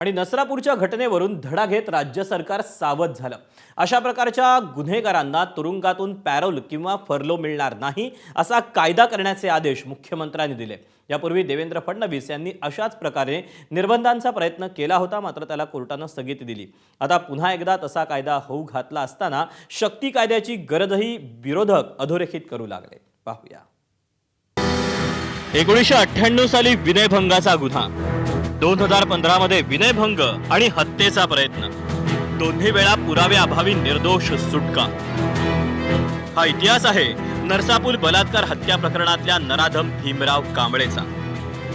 आणि नसरापूरच्या घटनेवरून धडा घेत राज्य सरकार सावध झालं। अशा प्रकारच्या गुन्हेगारांना तुरुंगातून पॅरोल किंवा फर्लो मिळणार नाही असा कायदा करण्याचे आदेश मुख्यमंत्र्यांनी दिले। यापूर्वी देवेंद्र फडणवीस यांनी अशाच प्रकारे निर्बंधांचा प्रयत्न केला होता, मात्र त्याला कोर्टाने स्थगिती दिली। आता पुन्हा एकदा तसा कायदा होऊ घातला असताना शक्ती कायद्याची गरजही विरोधक अधोरेखित करू लागले। पाहूया। 1998 साली विनयभंगाचा गुन्हा, 2015 मध्ये विनयभंग आणि हत्येचा प्रयत्न, दोन्ही वेळा पुराव्याअभावी निर्दोष सुटका। हा इतिहास आहे नरसापूर बलात्कार हत्या प्रकरणातल्या नराधम भीमराव कांबळेचा।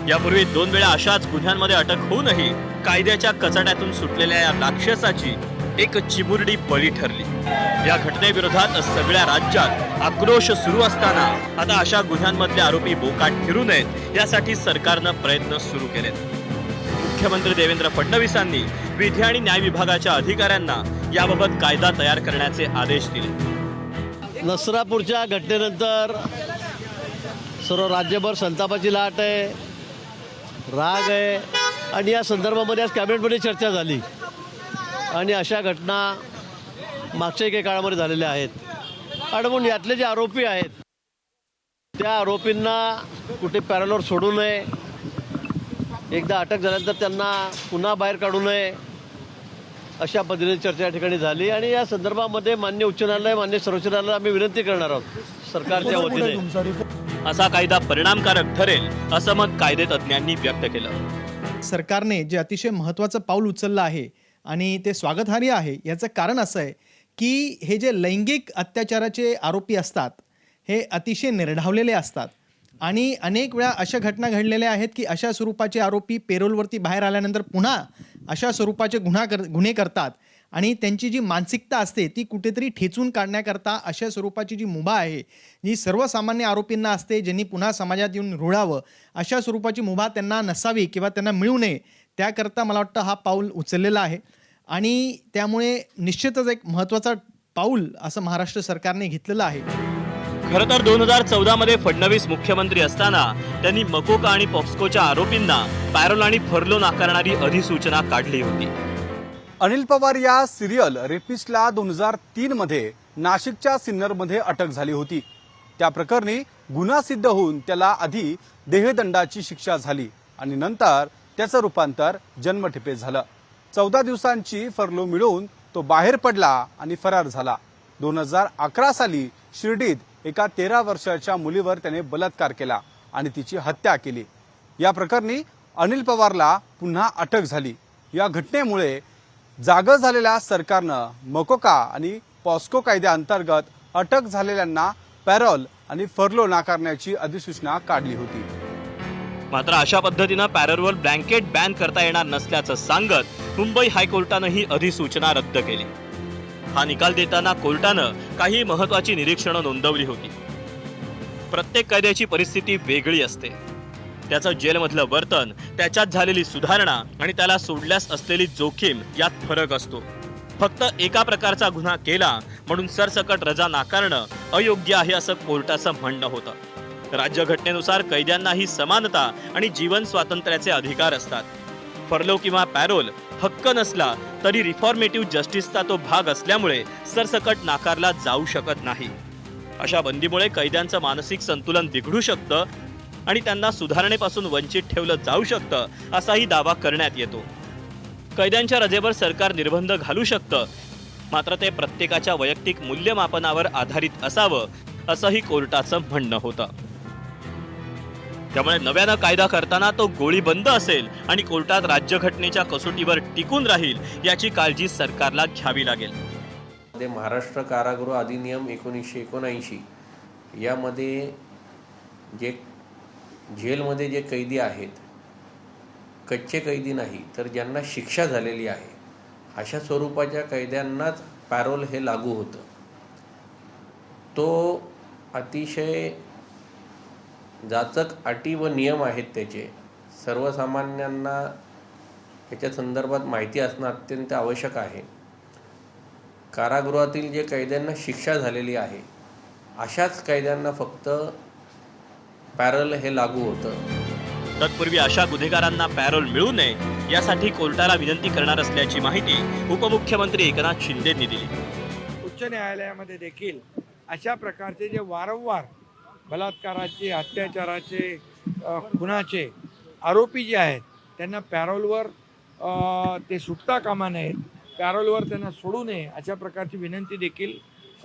यापूर्वी 2 वेळा अशाच गुन्ह्यांमध्ये अटक होऊनही कायद्याच्या कचाट्यातून सुटलेल्या या राक्षसाची एक चिमुरडी बळी ठरली। या घटनेविरोधात सगळ्या राज्यात आक्रोश सुरू असताना आता अशा गुन्ह्यांमधले आरोपी बोकाट फिरू नयेत यासाठी सरकारनं प्रयत्न सुरू केलेत। मुख्यमंत्री देवेंद्र फडणवीसांनी विधी आणि न्याय विभागाच्या अधिकाऱ्यांना याबाबत कायदा तयार करण्याचे आदेश दिले। नसरापूरच्या घटनेनंतर सर्व राज्यभर संतापाची लाट आहे, राग आहे आणि या संदर्भामध्ये आज कॅबिनेटमध्ये चर्चा झाली आणि अशा घटना मागच्या काही काळामध्ये झालेल्या आहेत। आणि म्हणून यातले जे आरोपी आहेत त्या आरोपींना कुठे पॅरोलवर सोडू नये, एकदा अटक झाल्यानंतर त्यांना पुन्हा बाहेर काढू नये, अशा पद्धतीने चर्चा या ठिकाणी झाली। आणि या संदर्भामध्ये माननीय उच्च न्यायालय, माननीय सर्वोच्च न्यायालयाला आम्ही विनंती करणार आहोत सरकारच्या वतीने। असा कायदा परिणामकारक ठरेल असं मत कायदेतज्ञांनी व्यक्त केलं। सरकारने जे अतिशय महत्त्वाचं पाऊल उचललं आहे आणि ते स्वागतार्ह आहे, याचं कारण असं आहे की हे जे लैंगिक अत्याचाराचे आरोपी असतात हे अतिशय निर्ढावलेले असतात आणि अनेक वेळा अशा घटना घडलेल्या आहेत की अशा स्वरूपाचे आरोपी पेरोलवरती बाहेर आल्यानंतर पुन्हा अशा स्वरूपाचे गुन्हे करतात आणि त्यांची जी मानसिकता असते ती कुठेतरी ठेचून काढण्याकरता अशा स्वरूपाची जी मुभा आहे, जी सर्वसामान्य आरोपींना असते, ज्यांनी पुन्हा समाजात येऊन रुळावं, अशा स्वरूपाची मुभा त्यांना नसावी किंवा त्यांना मिळू नये, त्याकरता मला वाटतं हा पाऊल उचललेला आहे। आणि त्यामुळे निश्चितच एक महत्त्वाचा पाऊल असं महाराष्ट्र सरकारने घेतलेलं आहे। खरं तर 2014 मध्ये फडणवीस मुख्यमंत्री असताना त्यांनी मकोका आणि पॉक्सकोच्या आरोपींना पॅरोल आणि फर्लो नाकारणारी अधिसूचना काढली होती। अनिल पवार या सिरियल रेपिस्टला 2003 मध्ये नाशिकच्या सिन्नरमध्ये अटक झाली होती। त्या प्रकरणी गुन्हा सिद्ध होऊन त्याला आधी देहदंडाची शिक्षा झाली आणि नंतर त्याचं रूपांतर जन्मठेपेत झालं। 14 दिवसांची फर्लो मिळवून तो बाहेर पडला आणि फरार झाला। 2011 साली शिर्डीत एका 13 वर्षाच्या मुलीवर त्याने बलात्कार केला आणि तिची हत्या केली। या प्रकरणी अनिल पवारला पुन्हा अटक झाली। या घटनेमुळे जागं झालेल्या सरकारनं मकोका आणि पॉस्को कायद्याअंतर्गत अटक झालेल्यांना पॅरोल आणि फर्लो नाकारण्याची अधिसूचना काढली होती। मात्र अशा पद्धतीनं पॅरोलवर ब्लँकेट बॅन करता येणार नसल्याचं सांगत मुंबई हायकोर्टानं ही अधिसूचना रद्द केली। हा निकाल देताना कोर्टानं काही महत्त्वाची निरीक्षणं नोंदवली होती। प्रत्येक कायद्याची परिस्थिती वेगळी असते, त्याचं जेलमधलं वर्तन, त्याच्यात झालेली सुधारणा आणि त्याला सोडल्यास असलेली जोखीम यात फरक असतो। फक्त एका प्रकारचा गुन्हा केला म्हणून सरसकट रजा नाकारणं अयोग्य आहे असं कोर्टाचं म्हणणं होतं। राज्यघटनेनुसार कैद्यांनाही समानता आणि जीवन स्वातंत्र्याचे अधिकार असतात। फर्लो किंवा पॅरोल हक्क नसला तरी रिफॉर्मेटिव्ह जस्टिसचा तो भाग असल्यामुळे सरसकट नाकारला जाऊ शकत नाही। अशा बंदीमुळे कैद्यांचं मानसिक संतुलन बिघडू शकतं आणि त्यांना सुधारणेपासून वंचित ठेवलं जाऊ शकतं असाही दावा करण्यात येतो। कैद्यांच्या रजेवर सरकार निर्बंध घालू शकतं, मात्र ते प्रत्येकाच्या वैयक्तिक मूल्यमापनावर आधारित असावं असंही कोर्टाचं म्हणणं होतं। त्यामुळे नव्यानं कायदा करताना तो गोळीबंद असेल आणि कोर्टात राज्यघटनेच्या कसोटीवर टिकून राहील याची काळजी सरकारला घ्यावी लागेल। महाराष्ट्र कारागृह अधिनियम 1979 यामध्ये जे जेलमध्ये जे कैदी आहेत, कच्चे कैदी नाही तर ज्यांना शिक्षा झालेली आहे, अशा स्वरूपाच्या कैद्यांनाच पॅरोल हे लागू होतं। तो अतिशय जाचक अटी व नियम आहेत त्याचे, सर्वसामान्यांना याच्या संदर्भात माहिती असणं अत्यंत आवश्यक आहे। कारागृहातील जे कैद्यांना शिक्षा झालेली आहे अशाच कैद्यांना फक्त पॅरोल हे लागू होतं। तत्पूर्वी अशा गुन्हेगारांना पॅरोल मिळू नये यासाठी कोर्टाला विनंती करणार असल्याची माहिती उपमुख्यमंत्री एकनाथ शिंदेंनी दिली. उच्च न्यायालयामध्ये देखील अशा प्रकारचे जे वारंवार बलात्काराचे, अत्याचाराचे, खुनाचे आरोपी जे आहेत त्यांना पॅरोलवर ते सुटता कामा नयेत, पॅरोलवर त्यांना सोडू नये अशा प्रकारची विनंती देखील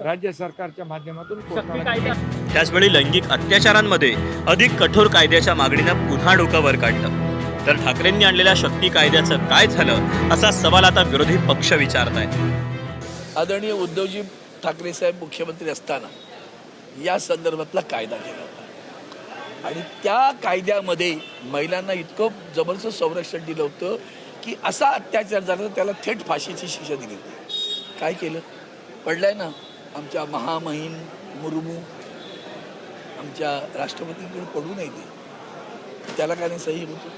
राज्य सरकारच्या माध्यमातून कोर्टाला केली. त्याचवेळी लैंगिक अत्याचारांमध्ये अधिक कठोर कायद्याच्या मागणीनं पुन्हा डोकं वर काढलं. तर ठाकरेंनी आणलेल्या शक्ती कायद्याचं काय झालं असा सवाल आता विरोधी पक्ष विचारतायत. आदरणीय उद्धवजी ठाकरे साहेब मुख्यमंत्री असताना या संदर्भातला कायदा केला होता आणि त्या कायद्यामध्ये महिलांना इतकं जबरदस्त संरक्षण दिलं होतं की असा अत्याचार झाला तर त्याला थेट फाशीची शिक्षा दिली होती. काय केलं? पडलाय ना आमच्या महामहिम मुर्मू, आमच्या राष्ट्रपतींकडे पडू नये ते, त्याला काय नाही सही होतो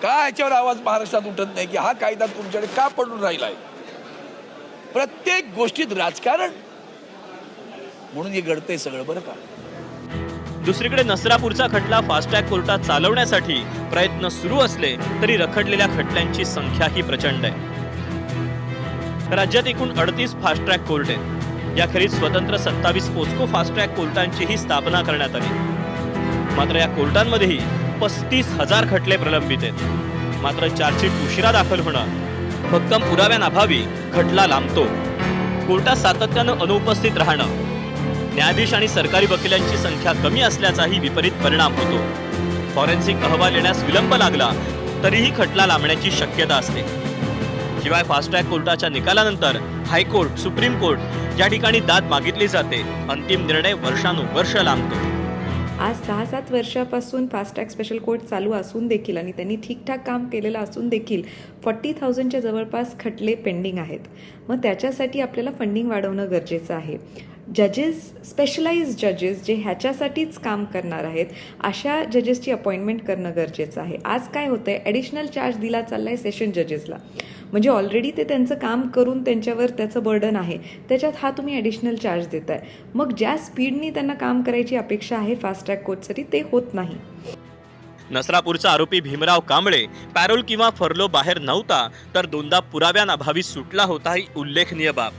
का? याच्यावर आवाज महाराष्ट्रात उठत नाही की हा कायदा तुमच्याकडे का पडून राहिला आहे? प्रत्येक गोष्टीत राजकारण म्हणून हे घडतंय सगळं, बरं का? दुसरीकडे नसरापूरचा खटला फास्ट ट्रॅक कोर्टात चालवण्यासाठी प्रयत्न सुरू असले तरी रखडलेल्या खटल्यांची संख्याही प्रचंड आहे. राज्यात एकूण 38 फास्ट ट्रॅक कोर्ट आहेत. याखेरीज स्वतंत्र 27 पोस्को फास्ट ट्रॅक कोर्टांचीही स्थापना करण्यात आली. मात्र या कोर्टांमध्येही 35,000 खटले प्रलंबित आहेत. मात्र चार्जशीट उशिरा दाखल होणं, भक्कम पुराव्यांअभावी खटला लांबतो, कोर्टात सातत्यानं अनुपस्थित राहणं, न्यायाधीश आणि सरकारी वकिलांची संख्या कमी असल्याचाही विपरीत परिणाम होतो. फॉरेन्सिक अहवाल येण्यास विलंब लागला तरीही खटला लांबण्याची शक्यता असते. शिवाय फास्ट ट्रॅक कोर्टाच्या निकालानंतर हायकोर्ट, सुप्रीम कोर्ट या ठिकाणी दाद मागितली जाते. अंतिम निर्णय वर्षानुवर्ष लांबतो. आज 6-7 वर्षापासून फास्ट ट्रॅक स्पेशल कोर्ट चालू असून देखील आणि त्यांनी ठीकठाक काम केलेलं असून देखील 40,000च्या जवळपास खटले पेंडिंग आहेत. मग त्याच्यासाठी आपल्याला फंडिंग वाढवणं गरजेचं आहे. जजेस, स्पेशलाइज्ड जजेस जे ह्याच्यासाठीच काम करणार आहेत अशा जजेसची अपॉइंटमेंट करणं गरजेचं आहे. आज काय होतं आहे, ॲडिशनल चार्ज दिला चालला आहे सेशन जजेसला. म्हणजे ऑलरेडी ते त्यांचं काम करून त्यांच्यावर त्याचं बर्डन आहे, त्याच्यात हा तुम्ही ॲडिशनल चार्ज देताय. मग ज्या स्पीडनी त्यांना काम करायची अपेक्षा आहे फास्ट ट्रॅक कोर्टसाठी ते होत नाही. नसरापूरचा आरोपी भीमराव कांबळे पॅरोल किंवा फर्लो बाहेर नव्हता तर दोनदा पुराव्यांअभावी सुटला होता ही उल्लेखनीय बाब.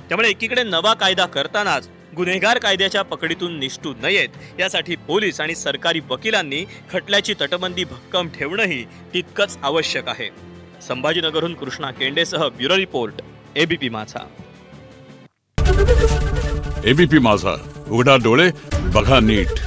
त्यामुळे एकीकडे नवा कायदा करतानाच गुन्हेगार कायद्याच्या पकडीतून निसटू नयेत यासाठी पोलीस आणि सरकारी वकिलांनी खटल्याची तटबंदी भक्कम ठेवणंही तितकंच आवश्यक आहे. संभाजीनगरहून कृष्णा केंडेसह ब्युरो रिपोर्ट, एबीपी माझा. एबीपी माझा, उघडा डोळे बघा नीट.